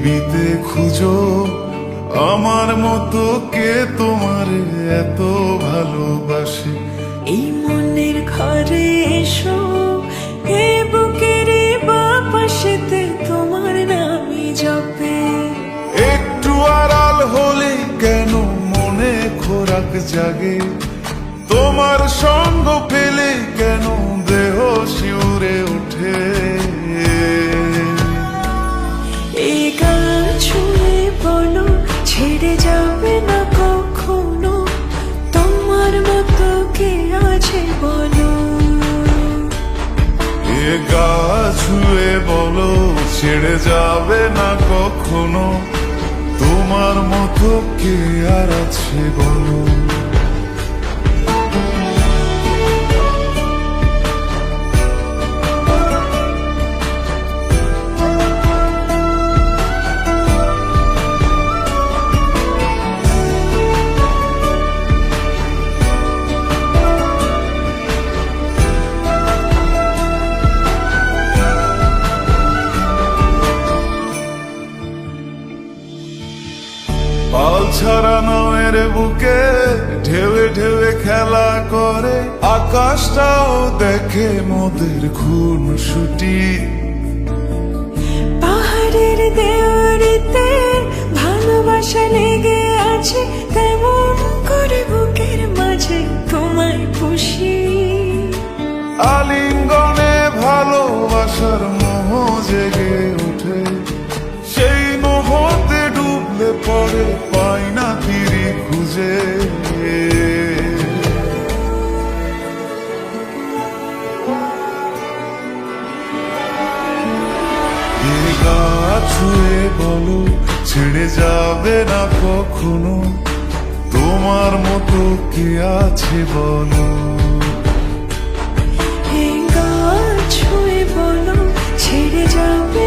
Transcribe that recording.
পৃথিবীতে খুঁজো আমার মতো কে তোমার এত ভালোবাসে। এই মনের ঘরে এসো, এ বুকের বাপাশেতে তোমার নামই জপে। একটু আড়াল হলে কেন মনে খোরাক জাগে, তোমার সঙ্গ পেলে কেন দেহ শিউরে ওঠে। এই গান ছুঁয়ে বলো ছেড়ে যাবে না কখনো, তোমার মতো কে আছে বলো। এ গা ছুঁয়ে বলো ছেড়ে যাবে না কখনো, তোমার মতো কে আর আছে বলো। পাল ছাড়া নয়ের বুকে ঢেউে ঢেউে খেলা করে, আকাশটাও দেখে মোদের খুনসুটি। পাহাড়ের দেওয়ারিতে ভালোবাসা লেগে আছে, তেমন করে বুকের মাঝে তোমায় পুষি। আলিঙ্গনে ভালোবাসার মোহ জেগে ওঠে, সেই মোহতে ডুবলে পরে পাই না তীরে খুঁজে। এ গা ছুঁয়ে বলো ছেড়ে যাবে না কখনো, তোমার মতো কে আছে বলো। এই গান ছুঁয়ে বলো ছেড়ে যাবে